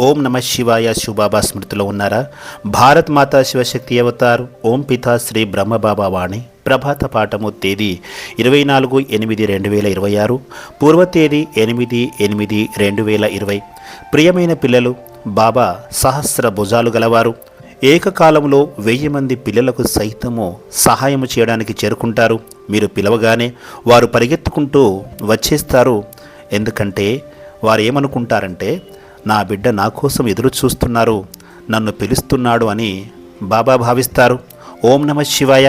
ఓం నమ శివాయ శివబాబా స్మృతిలో ఉన్నారా? భారత్ మాతా శివశక్తి అవతార్ ఓం పితా శ్రీ బ్రహ్మబాబా వాణి ప్రభాత పాఠము తేదీ 24/8/2026 పూర్వ తేదీ 8/8/2020. ప్రియమైన పిల్లలు, బాబా సహస్ర భుజాలు గలవారు. ఏకకాలంలో 1000 మంది పిల్లలకు సైతము సహాయము చేయడానికి చేరుకుంటారు. మీరు పిలవగానే వారు పరిగెత్తుకుంటూ వచ్చేస్తారు. ఎందుకంటే వారు ఏమనుకుంటారంటే, నా బిడ్డ నా కోసం ఎదురు చూస్తున్నారు, నన్ను పిలుస్తున్నాడు అని బాబా భావిస్తారు. ఓం నమ శివాయ.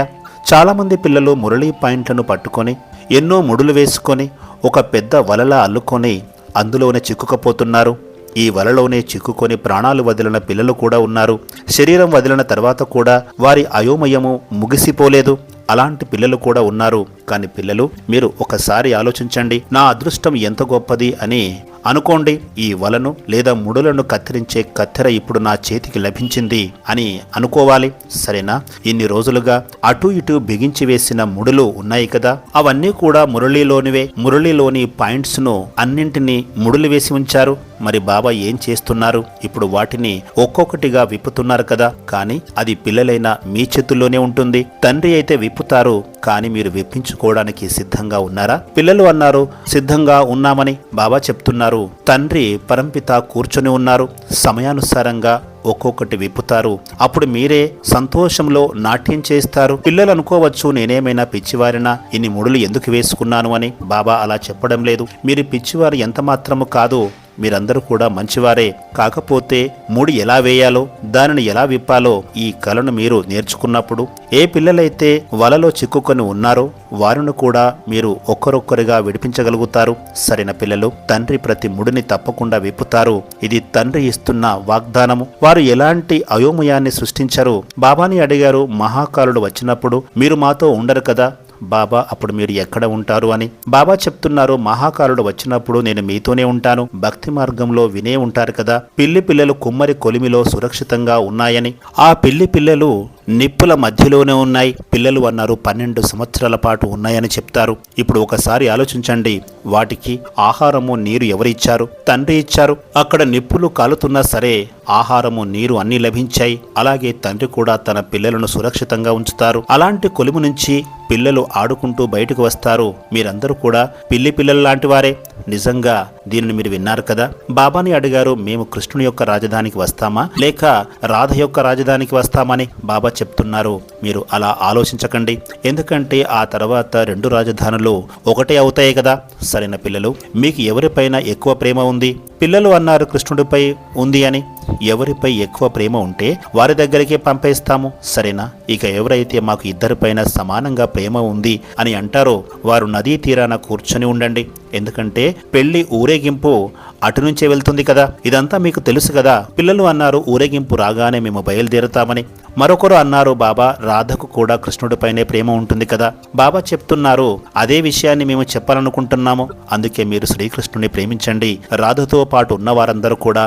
చాలామంది పిల్లలు మురళీ పాయింట్లను పట్టుకొని ఎన్నో ముడులు వేసుకొని ఒక పెద్ద వలలా అల్లుకొని అందులోనే చిక్కుకపోతున్నారు. ఈ వలలోనే చిక్కుకొని ప్రాణాలు వదిలిన పిల్లలు కూడా ఉన్నారు. శరీరం వదిలిన తర్వాత కూడా వారి అయోమయము ముగిసిపోలేదు. అలాంటి పిల్లలు కూడా ఉన్నారు. కానీ పిల్లలు, మీరు ఒకసారి ఆలోచించండి, నా అదృష్టం ఎంత గొప్పది అని అనుకోండి. ఈ వలను లేదా ముడులను కత్తిరించే కత్తెర ఇప్పుడు నా చేతికి లభించింది అని అనుకోవాలి. సరేనా? ఇన్ని రోజులుగా అటు ఇటు బిగించి వేసిన ముడులు ఉన్నాయి కదా, అవన్నీ కూడా మురళీలోనివే. మురళీలోని పాయింట్స్ ను అన్నింటినీ ముడులు వేసి ఉంచారు. మరి బాబా ఏం చేస్తున్నారు? ఇప్పుడు వాటిని ఒక్కొక్కటిగా విప్పుతున్నారు కదా. కానీ అది పిల్లలైన మీ చేతుల్లోనే ఉంటుంది. తండ్రి అయితే విప్పుతారు, కానీ మీరు విప్పించుకోవడానికి సిద్ధంగా ఉన్నారా? పిల్లలు అన్నారు సిద్ధంగా ఉన్నామని. బాబా చెప్తున్నారు, తండ్రి పరంపిత కూర్చొని ఉన్నారు. సమయానుసారంగా ఒక్కొక్కటి విప్పుతారు. అప్పుడు మీరే సంతోషంలో నాట్యం చేస్తారు. పిల్లలు అనుకోవచ్చు, నేనేమైనా పిచ్చివారినా, ఇన్ని ముడులు ఎందుకు వేసుకున్నాను అని. బాబా అలా చెప్పడం లేదు. మీరు పిచ్చివారు ఎంత మాత్రము కాదు. మీరందరూ కూడా మంచివారే. కాకపోతే ముడి ఎలా వేయాలో, దానిని ఎలా విప్పాలో ఈ కళను మీరు నేర్చుకున్నప్పుడు, ఏ పిల్లలైతే వలలో చిక్కుకొని ఉన్నారో వారిని కూడా మీరు ఒక్కరొక్కరిగా విడిపించగలుగుతారు. సరైన పిల్లలు, తండ్రి ప్రతి ముడిని తప్పకుండా విప్పుతారు. ఇది తండ్రి ఇస్తున్న వాగ్దానము. వారు ఎలాంటి అయోమయాన్ని సృష్టించరు. బాబాని అడిగారు, మహాకాలుడు వచ్చినప్పుడు మీరు మాతో ఉండరు కదా బాబా, అప్పుడు మీరు ఎక్కడ ఉంటారు అని. బాబా చెప్తున్నారు, మహాకాలుడు వచ్చినప్పుడు నేను మీతోనే ఉంటాను. భక్తి మార్గంలో వినే ఉంటారు కదా, పిల్లి పిల్లలు కుమ్మరి కొలిమిలో సురక్షితంగా ఉన్నాయని. ఆ పిల్లి పిల్లలు నిప్పుల మధ్యలోనే ఉన్నాయి. పిల్లలు అన్నారు 12 సంవత్సరాల పాటు ఉన్నాయని చెప్తారు. ఇప్పుడు ఒకసారి ఆలోచించండి, వాటికి ఆహారము నీరు ఎవరిచ్చారు? తండ్రి ఇచ్చారు. అక్కడ నిప్పులు కాలుతున్నా సరే ఆహారము నీరు అన్నీ లభించాయి. అలాగే తండ్రి కూడా తన పిల్లలను సురక్షితంగా ఉంచుతారు. అలాంటి కొలుము నుంచి పిల్లలు ఆడుకుంటూ బయటకు వస్తారు. మీరందరూ కూడా పిల్లి పిల్లలు లాంటి వారే. నిజంగా దీనిని మీరు విన్నారు కదా. బాబాని అడిగారు, మేము కృష్ణుని యొక్క రాజధానికి వస్తామా లేక రాధ యొక్క రాజధానికి వస్తామని. బాబా చెప్తున్నారు, మీరు అలా ఆలోచించకండి. ఎందుకంటే ఆ తర్వాత 2 రాజధానులు ఒకటే అవుతాయి కదా. సరైన పిల్లలు, మీకు ఎవరిపైన ఎక్కువ ప్రేమ ఉంది? పిల్లలు అన్నారు కృష్ణుడిపై ఉంది అని. ఎవరిపై ఎక్కువ ప్రేమ ఉంటే వారి దగ్గరికే పంపేస్తాము. సరేనా? ఇక ఎవరైతే మాకు ఇద్దరిపైన సమానంగా ప్రేమ ఉంది అని అంటారో వారు నదీ తీరాన కూర్చొని ఉండండి. ఎందుకంటే పెళ్లి ఊరేగింపు అటు నుంచే వెళ్తుంది కదా. ఇదంతా మీకు తెలుసు కదా. పిల్లలు అన్నారు, ఊరేగింపు రాగానే మేము బయలుదేరుతామని. మరొకరు అన్నారు, బాబా, రాధకు కూడా కృష్ణుడిపైనే ప్రేమ ఉంటుంది కదా. బాబా చెప్తున్నారు, అదే విషయాన్ని మేము చెప్పాలనుకుంటున్నాము. అందుకే మీరు శ్రీకృష్ణుని ప్రేమించండి. రాధతో పాటు ఉన్న వారందరూ కూడా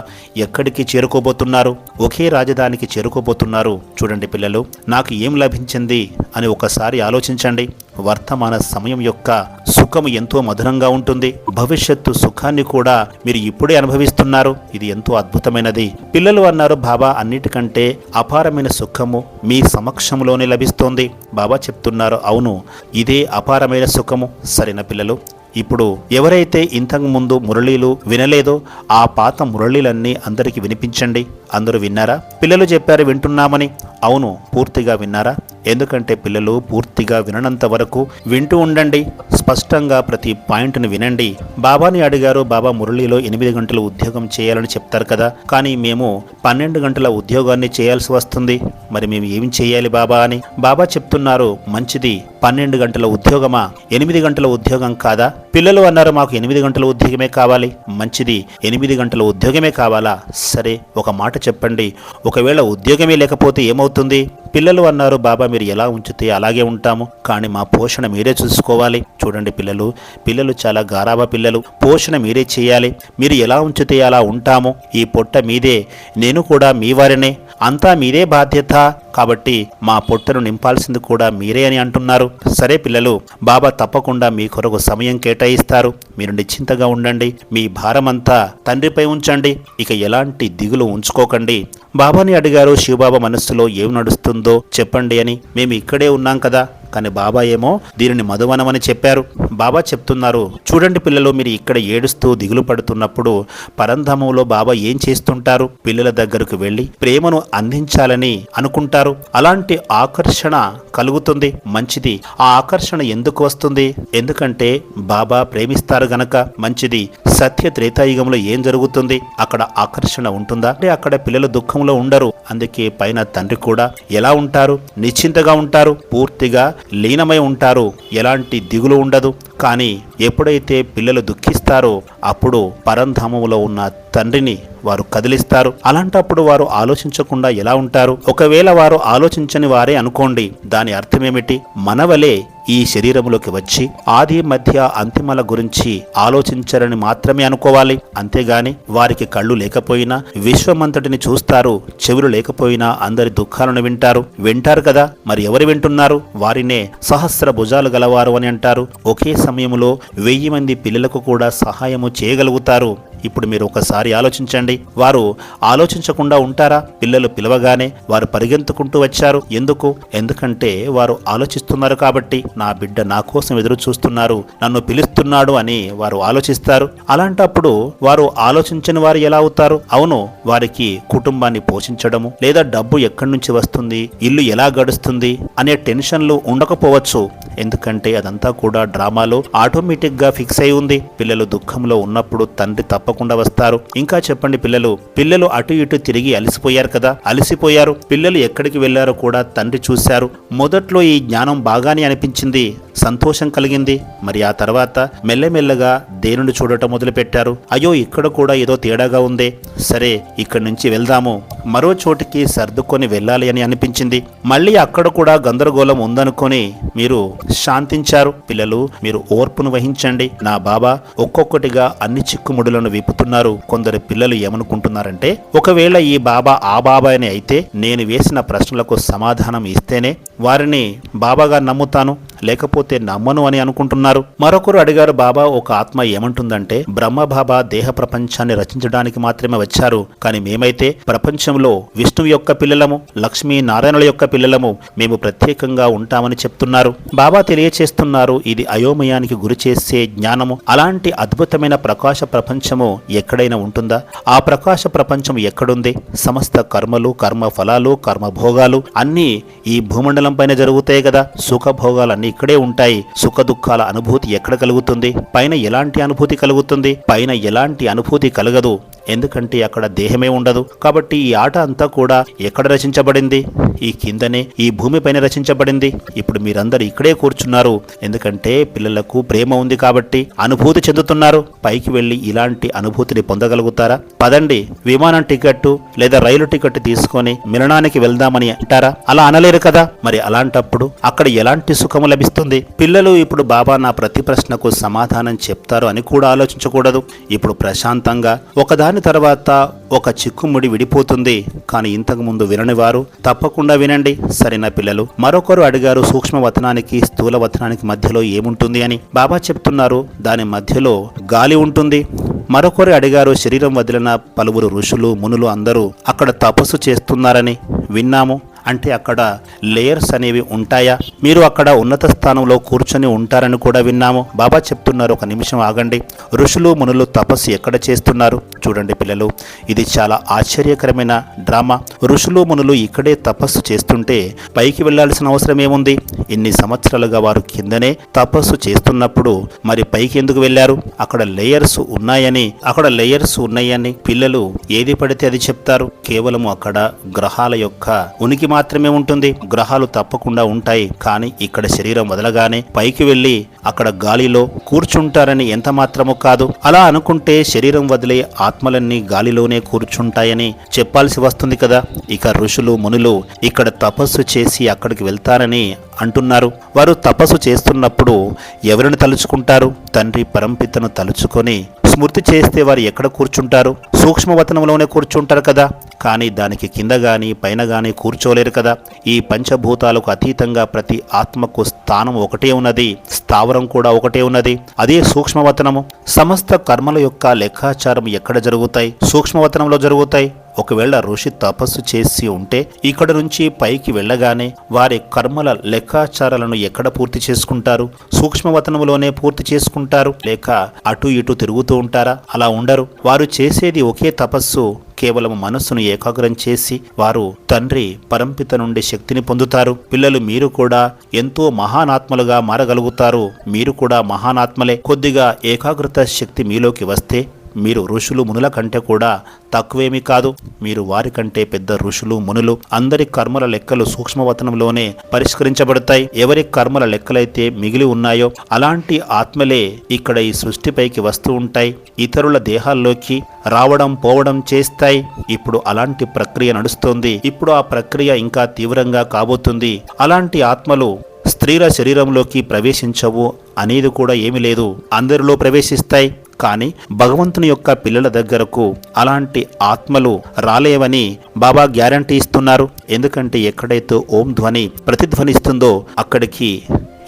ఎక్కడికి చేరుకోబోతున్నారు? ఒకే రాజధానికి చేరుకోబోతున్నారు. చూడండి పిల్లలు, నాకు ఏం లభించింది అని ఒకసారి ఆలోచించండి. వర్తమాన సమయం యొక్క సుఖము ఎంతో మధురంగా ఉంటుంది. భవిష్యత్తు సుఖాన్ని కూడా మీరు ఇప్పుడే అనుభవిస్తున్నారు. ఇది ఎంతో అద్భుతమైనది. పిల్లలు అన్నారు, బాబా, అన్నిటికంటే అపారమైన సుఖము మీ సమక్షంలోనే లభిస్తోంది. బాబా చెప్తున్నారు, అవును, ఇదే అపారమైన సుఖము. సరైన పిల్లలు, ఇప్పుడు ఎవరైతే ఇంతకు ముందు మురళీలు వినలేదో ఆ పాత మురళీలన్నీ అందరికీ వినిపించండి. అందరూ విన్నారా? పిల్లలు చెప్పారు వింటున్నామని. అవును, పూర్తిగా విన్నారా? ఎందుకంటే పిల్లలు పూర్తిగా విననంత వరకు వింటూ ఉండండి. స్పష్టంగా ప్రతి పాయింట్ను వినండి. బాబాని అడిగారు, బాబా, మురళీలో 8 గంటల ఉద్యోగం చేయాలని చెప్తారు కదా, కానీ మేము 12 గంటల ఉద్యోగాన్ని చేయాల్సి వస్తుంది. మరి మేము ఏమి చేయాలి బాబా అని. బాబా చెప్తున్నారు, మంచిది, 12 గంటల ఉద్యోగమా? 8 గంటల ఉద్యోగం కాదా? పిల్లలు అన్నారు, మాకు 8 గంటల ఉద్యోగమే కావాలి. మంచిది, 8 గంటల ఉద్యోగమే కావాలా? సరే, ఒక మాట చెప్పండి, ఒకవేళ ఉద్యోగమే లేకపోతే ఏమవుతుంది? పిల్లలు అన్నారు, బాబా, మీరు ఎలా ఉంచితే అలాగే ఉంటాము, కానీ మా పోషణ మీరే చూసుకోవాలి. చూడండి పిల్లలు, పిల్లలు చాలా గారాబా పిల్లలు. పోషణ మీరే చేయాలి. మీరు ఎలా ఉంచితే అలా ఉంటాము. ఈ పొట్ట మీదే, నేను కూడా మీ వారినే. అంతా మీదే బాధ్యత. కాబట్టి మా పొట్టను నింపాల్సింది కూడా మీరే అని అంటున్నారు. సరే పిల్లలు, బాబా తప్పకుండా మీ కొరకు సమయం కేటాయిస్తారు. మీరు నిశ్చింతగా ఉండండి. మీ భారమంతా తండ్రిపై ఉంచండి. ఇక ఎలాంటి దిగులు ఉంచుకోకండి. బాబాని అడిగారు శివబాబా మనస్సులో ఏం నడుస్తుందో చెప్పండి అని. మేము ఇక్కడే ఉన్నాం కదా, కానీ బాబా ఏమో దీనిని మధువనమని చెప్పారు. బాబా చెప్తున్నారు, చూడండి పిల్లలు, మీరు ఇక్కడ ఏడుస్తూ దిగులు పడుతున్నప్పుడు పరంధామంలో బాబా ఏం చేస్తుంటారు? పిల్లల దగ్గరకు వెళ్ళి ప్రేమను అందించాలని అనుకుంటారు. అలాంటి ఆకర్షణ కలుగుతుంది. మంచిది. ఆ ఆకర్షణ ఎందుకు వస్తుంది? ఎందుకంటే బాబా ప్రేమిస్తారు గనక. మంచిది. సత్య త్రేతాయుగంలో ఏం జరుగుతుంది? అక్కడ ఆకర్షణ ఉంటుందా? అంటే అక్కడ పిల్లలు దుఃఖంలో ఉండరు. అందుకే పైన తండ్రి కూడా ఎలా ఉంటారు? నిశ్చింతగా ఉంటారు, పూర్తిగా లీనమై ఉంటారు. ఎలాంటి దిగులు ఉండదు. కానీ ఎప్పుడైతే పిల్లలు దుఃఖిస్తారో అప్పుడు పరంధామములో ఉన్న తండ్రిని వారు కదిలిస్తారు. అలాంటప్పుడు వారు ఆలోచించకుండా ఎలా ఉంటారు? ఒకవేళ వారు ఆలోచించని వారే అనుకోండి, దాని అర్థమేమిటి? మనవలే ఈ శరీరంలోకి వచ్చి ఆది మధ్య అంతిమల గురించి ఆలోచించరని మాత్రమే అనుకోవాలి. అంతేగాని వారికి కళ్ళు లేకపోయినా విశ్వమంతటిని చూస్తారు, చెవులు లేకపోయినా అందరి దుఃఖాలను వింటారు కదా. మరి ఎవరు వింటున్నారు? వారినే సహస్ర భుజాలు గలవారు అని అంటారు. ఒకే సమయంలో 1000 మంది పిల్లలకు కూడా సహాయము చేయగలుగుతారు. ఇప్పుడు మీరు ఒకసారి ఆలోచించండి. వారు ఆలోచించకుండా ఉంటారా? పిల్లలు పిలవగానే వారు పరిగెత్తుకుంటూ వచ్చారు. ఎందుకు? ఎందుకంటే వారు ఆలోచిస్తున్నారు కాబట్టి. నా బిడ్డ నా కోసం ఎదురు చూస్తున్నారు, నన్ను పిలుస్తున్నాడు అని వారు ఆలోచిస్తారు. అలాంటప్పుడు వారు ఆలోచించని వారు ఎలా అవుతారు? అవును, వారికి కుటుంబాన్ని పోషించడము, లేదా డబ్బు ఎక్కడి నుంచి వస్తుంది, ఇల్లు ఎలా గడుస్తుంది అనే టెన్షన్లు ఉండకపోవచ్చు. ఎందుకంటే అదంతా కూడా డ్రామాలో ఆటోమేటిక్ గా ఫిక్స్ అయి ఉంది. పిల్లలు దుఃఖంలో ఉన్నప్పుడు తండ్రి తప్పకుండా వస్తారు. ఇంకా చెప్పండి పిల్లలు అటు ఇటు తిరిగి అలసిపోయారు కదా. అలసిపోయారు. పిల్లలు ఎక్కడికి వెళ్లారో కూడా తండ్రి చూశారు. మొదట్లో ఈ జ్ఞానం బాగానే అనిపించింది, సంతోషం కలిగింది. మరి ఆ తర్వాత మెల్లమెల్లగా దేనిని చూడటం మొదలుపెట్టారు. అయ్యో, ఇక్కడ కూడా ఏదో తేడాగా ఉందే, సరే ఇక్కడి నుంచి వెళ్దాము, మరో చోటికి సర్దుకొని వెళ్ళాలి అని అనిపించింది. మళ్ళీ అక్కడ కూడా గందరగోళం ఉందనుకొని మీరు శాంతించారు. పిల్లలు, మీరు ఓర్పును వహించండి. నా బాబా ఒక్కొక్కటిగా అన్ని చిక్కుముడులను విప్పుతున్నారు. కొందరు పిల్లలు ఏమనుకుంటున్నారంటే, ఒకవేళ ఈ బాబా ఆ బాబాని అయితే నేను వేసిన ప్రశ్నలకు సమాధానం ఇస్తేనే వారిని బాబాగా నమ్ముతాను, లేకపోతే నమ్మను అని అనుకుంటున్నారు. మరొకరు అడిగారు, బాబా ఒక ఆత్మ ఏమంటుందంటే, బ్రహ్మ బాబా దేహ ప్రపంచాన్ని రచించడానికి మాత్రమే వచ్చారు, కానీ మేమైతే ప్రపంచంలో విష్ణువు యొక్క పిల్లలము, లక్ష్మీ నారాయణుల యొక్క పిల్లలము, మేము ప్రత్యేకంగా ఉంటామని చెప్తున్నారు. బాబా తెలియచేస్తున్నారు, ఇది అయోమయానికి గురి చేసే జ్ఞానము. అలాంటి అద్భుతమైన ప్రకాశ ప్రపంచము ఎక్కడైనా ఉంటుందా? ఆ ప్రకాశ ప్రపంచం ఎక్కడుంది? సమస్త కర్మలు, కర్మ ఫలాలు, కర్మ భోగాలు అన్నీ ఈ భూమండలం పైన జరుగుతాయి కదా. సుఖభోగాలన్నీ ఇక్కడే ఉంటాయి. సుఖ దుఃఖాల అనుభూతి ఎక్కడ కలుగుతుంది? పైన ఎలాంటి అనుభూతి కలుగుతుంది? పైన ఎలాంటి అనుభూతి కలగదు. ఎందుకంటే అక్కడ దేహమే ఉండదు. కాబట్టి ఈ ఆట అంతా కూడా ఎక్కడ రచించబడింది? ఈ కిందనే, ఈ భూమిపైన రచించబడింది. ఇప్పుడు మీరందరూ ఇక్కడే కూర్చున్నారు. ఎందుకంటే పిల్లలకు ప్రేమ ఉంది కాబట్టి అనుభూతి చెందుతున్నారు. పైకి వెళ్ళి ఇలాంటి అనుభూతిని పొందగలుగుతారా? పదండి, విమానం టికెట్ లేదా రైలు టికెట్ తీసుకొని మిలనానికి వెళ్దామని అంటారా? అలా అనలేరు కదా. మరి అలాంటప్పుడు అక్కడ ఎలాంటి సుఖము లభిస్తుంది? పిల్లలు, ఇప్పుడు బాబా నా ప్రతి ప్రశ్నకు సమాధానం చెప్తారు అని కూడా ఆలోచించకూడదు. ఇప్పుడు ప్రశాంతంగా ఒకదాని తర్వాత ఒక చిక్కుముడి విడిపోతుంది. కానీ ఇంతకు ముందు వినని వారు తప్పకుండా వినండి. సరేనా పిల్లలు? మరొకరు అడిగారు, సూక్ష్మవతనానికి స్థూలవతనానికి మధ్యలో ఏముంటుంది అని. బాబా చెప్తున్నారు, దాని మధ్యలో గాలి ఉంటుంది. మరొకరు అడిగారు, శరీరం వదిలిన పలువురు ఋషులు, మునులు అందరూ అక్కడ తపస్సు చేస్తున్నారని విన్నాము. అంటే అక్కడ లేయర్స్ అనేవి ఉంటాయా? మీరు అక్కడ ఉన్నత స్థానంలో కూర్చొని ఉంటారని కూడా విన్నాము. బాబా చెప్తున్నారు, ఒక నిమిషం ఆగండి. ఋషులు మునులు తపస్సు ఎక్కడ చేస్తున్నారు? చూడండి పిల్లలు, ఇది చాలా ఆశ్చర్యకరమైన డ్రామా. ఋషులు మునులు ఇక్కడే తపస్సు చేస్తుంటే పైకి వెళ్లాల్సిన అవసరం ఏముంది? ఇన్ని సంవత్సరాలుగా వారు కిందనే తపస్సు చేస్తున్నప్పుడు మరి పైకి ఎందుకు వెళ్లారు? అక్కడ లేయర్స్ ఉన్నాయని పిల్లలు ఏది పడితే అది చెప్తారు. కేవలం అక్కడ గ్రహాల యొక్క ఉనికి మాత్రమే ఉంటుంది. గ్రహాలు తప్పకుండా ఉంటాయి, కానీ ఇక్కడ శరీరం వదలగానే పైకి వెళ్లి అక్కడ గాలిలో కూర్చుంటారని ఎంత మాత్రము కాదు. అలా అనుకుంటే శరీరం వదిలే ఆత్మలన్నీ గాలిలోనే కూర్చుంటాయని చెప్పాల్సి వస్తుంది కదా. ఇక ఋషులు మునులు ఇక్కడ తపస్సు చేసి అక్కడికి వెళ్తారని అంటున్నారు. వారు తపస్సు చేస్తున్నప్పుడు ఎవరిని తలుచుకుంటారు? తండ్రి పరంపితను తలుచుకొని స్మృతి చేస్తే వారు ఎక్కడ కూర్చుంటారు? సూక్ష్మవతనంలోనే కూర్చుంటారు కదా. కానీ దానికి కింద గాని పైన గాని కూర్చోలేరు కదా. ఈ పంచభూతాలకు అతీతంగా ప్రతి ఆత్మకు స్థానం ఒకటే ఉన్నది, స్థావరం కూడా ఒకటే ఉన్నది, అదే సూక్ష్మవతనము. సమస్త కర్మల యొక్క లెక్కాచారం ఎక్కడ జరుగుతాయి? సూక్ష్మవతనంలో జరుగుతాయి. ఒకవేళ ఋషి తపస్సు చేసి ఉంటే ఇక్కడ నుంచి పైకి వెళ్ళగానే వారి కర్మల లెక్కాచారాలను ఎక్కడ పూర్తి చేసుకుంటారు? సూక్ష్మవతనంలోనే పూర్తి చేసుకుంటారు, లేక అటు ఇటు తిరుగుతూ ఉంటారా? అలా ఉండరు. వారు చేసేది ఒకే తపస్సు. కేవలం మనస్సును ఏకాగ్రం చేసి వారు తండ్రి పరంపిత నుండి శక్తిని పొందుతారు. పిల్లలు, మీరు కూడా ఎంతో మహానాత్మలుగా మారగలుగుతారు. మీరు కూడా మహానాత్మలే. కొద్దిగా ఏకాగ్రత శక్తి మీలోకి వస్తే మీరు ఋషులు మునుల కంటే కూడా తక్కువేమీ కాదు. మీరు వారికంటే పెద్ద ఋషులు మునులు. అందరి కర్మల లెక్కలు సూక్ష్మవతనంలోనే పరిష్కరించబడతాయి. ఎవరి కర్మల లెక్కలైతే మిగిలి ఉన్నాయో అలాంటి ఆత్మలే ఇక్కడ ఈ సృష్టిపైకి వస్తూ ఉంటాయి, ఇతరుల దేహాల్లోకి రావడం పోవడం చేస్తాయి. ఇప్పుడు అలాంటి ప్రక్రియ నడుస్తోంది. ఇప్పుడు ఆ ప్రక్రియ ఇంకా తీవ్రంగా కాబోతుంది. అలాంటి ఆత్మలు స్త్రీల శరీరంలోకి ప్రవేశించవు అనేది కూడా ఏమీ లేదు, అందరిలో ప్రవేశిస్తాయి. కానీ భగవంతుని యొక్క పిల్లల దగ్గరకు అలాంటి ఆత్మలు రాలేవని బాబా గ్యారంటీ ఇస్తున్నారు. ఎందుకంటే ఎక్కడైతే ఓం ధ్వని ప్రతిధ్వనిస్తుందో అక్కడికి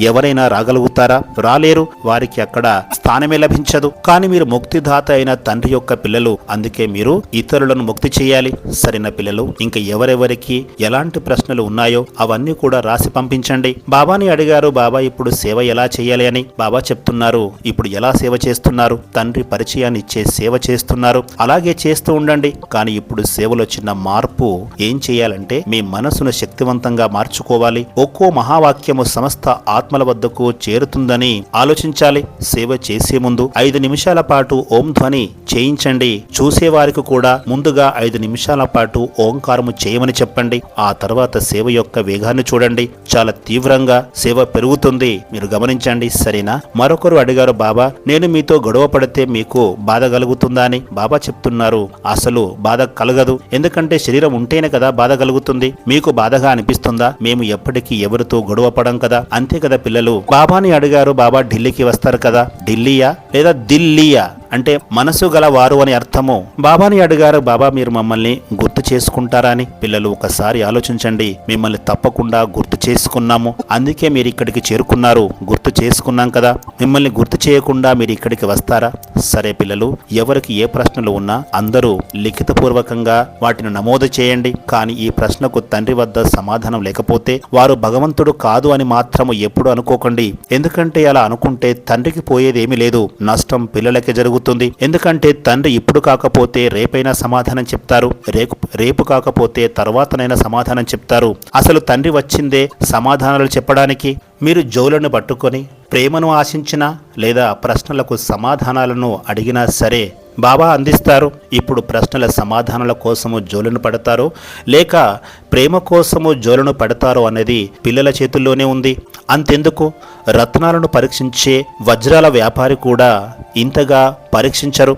ఎవరైనా రాగలుగుతారా? రాలేరు. వారికి అక్కడ స్థానమే లభించదు. కానీ మీరు ముక్తిదాత అయిన తండ్రి యొక్క పిల్లలు, అందుకే మీరు ఇతరులను ముక్తి చేయాలి. సరైన పిల్లలు, ఇంకా ఎవరెవరికి ఎలాంటి ప్రశ్నలు ఉన్నాయో అవన్నీ కూడా రాసి పంపించండి. బాబాని అడిగారు, బాబా ఇప్పుడు సేవ ఎలా చేయాలి అని. బాబా చెప్తున్నారు, ఇప్పుడు ఎలా సేవ చేస్తున్నారు? తండ్రి పరిచయాన్ని ఇచ్చే సేవ చేస్తున్నారు. అలాగే చేస్తూ ఉండండి. కానీ ఇప్పుడు సేవలో చిన్న మార్పు ఏం చేయాలంటే మీ మనసును శక్తివంతంగా మార్చుకోవాలి. ఒక్కో మహావాక్యము సమస్త ఆత్మల వద్దకు చేరుతుందని ఆలోచించాలి. సేవ చేసే ముందు 5 నిమిషాల పాటు ఓం ధ్వని చేయించండి. చూసేవారికి కూడా ముందుగా 5 నిమిషాల పాటు ఓంకారము చేయమని చెప్పండి. ఆ తర్వాత సేవ యొక్క వేగాన్ని చూడండి. చాలా తీవ్రంగా సేవ పెరుగుతుంది. మీరు గమనించండి, సరేనా? మరొకరు అడిగారు, బాబా నేను మీతో గొడవ పడితే మీకు బాధ కలుగుతుందా అని. బాబా చెప్తున్నారు, అసలు బాధ కలగదు. ఎందుకంటే శరీరం ఉంటేనే కదా బాధ కలుగుతుంది. మీకు బాధగా అనిపిస్తుందా? మేము ఎప్పటికీ ఎవరితో గొడవ పడం కదా. అంతే కదా పిల్లలు. బాబాని అడిగారు, బాబా ఢిల్లీకి వస్తారు కదా, ఢిల్లీయా లేదా దిల్లీయా అంటే మనసు గల వారు అని అర్థము. బాబాని అడిగారు, బాబా మీరు మమ్మల్ని గుర్తు చేసుకుంటారా అని. పిల్లలు, ఒకసారి ఆలోచించండి. మిమ్మల్ని తప్పకుండా గుర్తు చేసుకున్నాము, అందుకే మీరు ఇక్కడికి చేరుకున్నారు. గుర్తు చేసుకున్నాం కదా, మిమ్మల్ని గుర్తు చేయకుండా మీరు ఇక్కడికి వస్తారా? సరే పిల్లలు, ఎవరికి ఏ ప్రశ్నలు ఉన్నా అందరూ లిఖితపూర్వకంగా వాటిని నమోదు చేయండి. కానీ ఈ ప్రశ్నకు తండ్రి వద్ద సమాధానం లేకపోతే వారు భగవంతుడు కాదు అని మాత్రము ఎప్పుడు అనుకోకండి. ఎందుకంటే అలా అనుకుంటే తండ్రికి పోయేదేమీ లేదు, నష్టం పిల్లలకే జరుగుతుంది. ఎందుకంటే తండ్రి ఇప్పుడు కాకపోతే రేపైనా సమాధానం చెప్తారు, రేపు కాకపోతే తర్వాతనైనా సమాధానం చెప్తారు. అసలు తండ్రి వచ్చిందే సమాధానాలు చెప్పడానికి. మీరు జోలను పట్టుకొని ప్రేమను ఆశించినా లేదా ప్రశ్నలకు సమాధానాలను అడిగినా సరే బాబా అందిస్తారు. ఇప్పుడు ప్రశ్నల సమాధానాల కోసము జోలును పడతారో లేక ప్రేమ కోసము జోలును పడతారో అనేది పిల్లల చేతుల్లోనే ఉంది. అంతెందుకు, రత్నాలను పరీక్షించే వజ్రాల వ్యాపారి కూడా ఇంతగా పరీక్షించరు.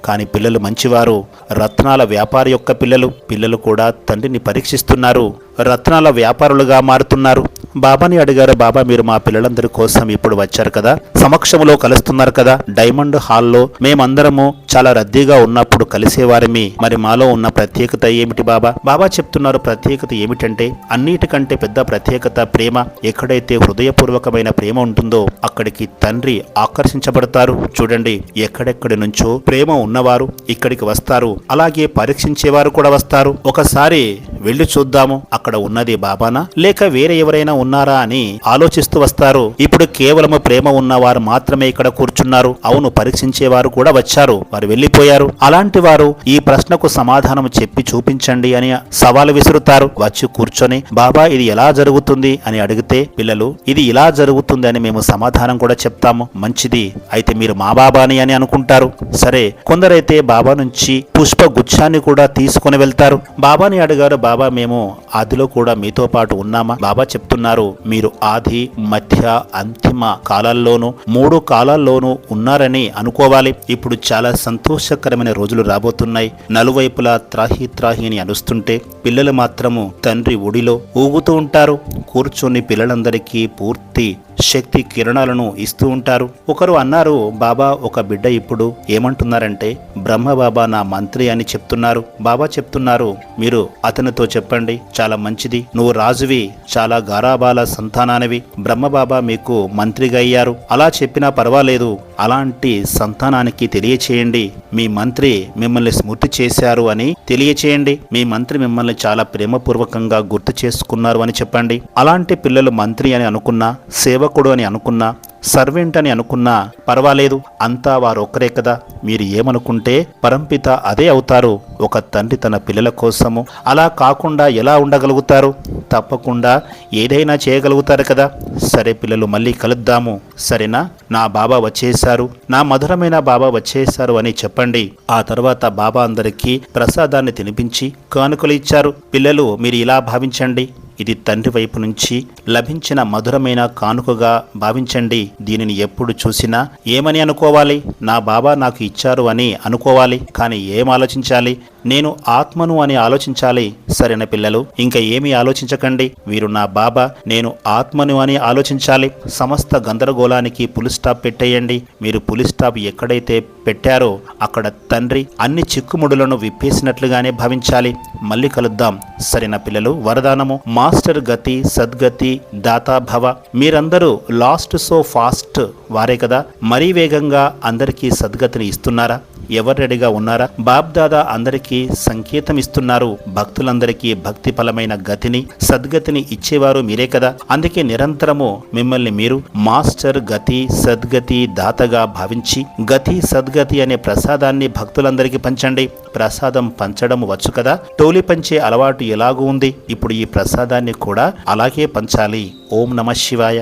కానీ పిల్లలు మంచివారు. రత్నాల వ్యాపారి యొక్క పిల్లలు కూడా తండ్రిని పరీక్షిస్తున్నారు, రత్నాల వ్యాపారులుగా మారుతున్నారు. బాబాని అడిగారు, బాబా మీరు మా పిల్లలందరి కోసం ఇప్పుడు వచ్చారు కదా, సమక్షంలో కలుస్తున్నారు కదా. డైమండ్ హాల్లో మేమందరము చాలా రద్దీగా ఉన్నప్పుడు కలిసేవారిమి. మరి మాలో ఉన్న ప్రత్యేకత ఏమిటి బాబా? బాబా చెప్తున్నారు, ప్రత్యేకత ఏమిటంటే అన్నిటికంటే పెద్ద ప్రత్యేకత ప్రేమ. ఎక్కడైతే హృదయపూర్వకమైన ప్రేమ ఉంటుందో అక్కడికి తండ్రి ఆకర్షించబడతారు. చూడండి, ఎక్కడెక్కడి నుంచో ప్రేమ ఉన్నవారు ఇక్కడికి వస్తారు, అలాగే పరీక్షించేవారు కూడా వస్తారు. ఒకసారి వెళ్ళి చూద్దాము, అక్కడ ఉన్నది బాబానా లేక వేరే ఎవరైనా ఉన్నారా అని ఆలోచిస్తూ వస్తారు. ఇప్పుడు కేవలము ప్రేమ ఉన్నవారు మాత్రమే ఇక్కడ కూర్చున్నారు. అవును, పరీక్షించేవారు కూడా వచ్చారు, వారు వెళ్ళిపోయారు. అలాంటి వారు ఈ ప్రశ్నకు సమాధానం చెప్పి చూపించండి అని సవాలు విసురుతారు. వచ్చి కూర్చొని బాబా ఇది ఎలా జరుగుతుంది అని అడిగితే పిల్లలు ఇది ఇలా జరుగుతుంది అని మేము సమాధానం కూడా చెప్తాము. మంచిది, అయితే మీరు మా బాబాని అని అనుకుంటారు. సరే, కొందరైతే బాబా నుంచి పుష్ప గుచ్ఛాన్ని కూడా తీసుకుని వెళ్తారు. బాబాని అడిగారు, బాబా మేము ఆదిలో కూడా మీతో పాటు ఉన్నామా? బాబా చెప్తున్నారు, మీరు ఆది మధ్య అంతిమ కాలాల్లోనూ 3 కాలాల్లోనూ ఉన్నారని అనుకోవాలి. ఇప్పుడు చాలా సంతోషకరమైన రోజులు రాబోతున్నాయి. నలువైపులా త్రాహి త్రాహి అని అరుస్తుంటే పిల్లలు మాత్రము తండ్రి ఒడిలో ఊగుతూ ఉంటారు. కూర్చొని పిల్లలందరికీ పూర్తి శక్తి కిరణాలను ఇస్తూ ఉంటారు. ఒకరు అన్నారు, బాబా ఒక బిడ్డ ఇప్పుడు ఏమంటున్నారంటే, బ్రహ్మబాబా నా మంత్రి అని చెప్తున్నారు. బాబా చెప్తున్నారు, మీరు అతనితో చెప్పండి, చాలా మంచిది, నువ్వు రాజువి, చాలా గారాబాల సంతానానివి, బ్రహ్మబాబా మీకు మంత్రిగా అయ్యారు, అలా చెప్పినా పర్వాలేదు, అలాంటి సంతానానికి తెలియచేయండి మీ మంత్రి మిమ్మల్ని స్మృతి చేశారు అని తెలియచేయండి, మీ మంత్రి మిమ్మల్ని చాలా ప్రేమపూర్వకంగా గుర్తు చేసుకున్నారు అని చెప్పండి. అలాంటి పిల్లలు మంత్రి అని అనుకున్నా, సేవకుడు అని అనుకున్నా, సర్వెంట్ అని అనుకున్నా పర్వాలేదు, అంతా వారొక్కరే కదా. మీరు ఏమనుకుంటే పరంపిత అదే అవుతారు. ఒక తండ్రి తన పిల్లల కోసము అలా కాకుండా ఎలా ఉండగలుగుతారు? తప్పకుండా ఏదైనా చేయగలుగుతారు కదా. సరే పిల్లలు, మళ్ళీ కలుద్దాము, సరేనా? నా బాబా వచ్చేశారు, నా మధురమైన బాబా వచ్చేశారు అని చెప్పండి. ఆ తర్వాత బాబా అందరికీ ప్రసాదాన్ని తినిపించి కానుకలు ఇచ్చారు. పిల్లలు, మీరు ఇలా భావించండి, ఇది తండ్రి వైపు నుంచి లభించిన మధురమైన కానుకగా భావించండి. దీనిని ఎప్పుడు చూసినా ఏమని అనుకోవాలి? నా బాబా నాకు ఇచ్చారు అని అనుకోవాలి. కానీ ఏం ఆలోచించాలి? నేను ఆత్మను అని ఆలోచించాలి. సరైన పిల్లలు, ఇంకా ఏమీ ఆలోచించకండి. వీరు నా బాబా, నేను ఆత్మను అని ఆలోచించాలి. సమస్త గందరగోళానికి పులి స్టాప్ పెట్టేయండి. మీరు పులి స్టాప్ ఎక్కడైతే పెట్టారో అక్కడ తండ్రి అన్ని చిక్కుముడులను విప్పేసినట్లుగానే భావించాలి. మళ్ళీ కలుద్దాం, సరైన పిల్లలు. వరదానము, మాస్టర్ గతి సద్గతి దాతా భవ. మీరందరూ లాస్ట్ సో ఫాస్ట్ వారే కదా. మరీ వేగంగా అందరికీ సద్గతిని ఇస్తున్నారా? ఎవరు రెడీగా ఉన్నారా? బాబ్ దాదా అందరికీ సంకేతం ఇస్తున్నారు. భక్తులందరికీ భక్తి ఫలమైన గతిని సద్గతిని ఇచ్చేవారు మీరే కదా. అందుకే నిరంతరము మిమ్మల్ని మీరు మాస్టర్ గతి సద్గతి దాతగా భావించి గతి సద్గతి అనే ప్రసాదాన్ని భక్తులందరికీ పంచండి. ప్రసాదం పంచడం వచ్చు కదా. టోలి పంచే అలవాటు ఎలాగూ ఉంది, ఇప్పుడు ఈ ప్రసాదాన్ని కూడా అలాగే పంచాలి. ఓం నమః శివాయ.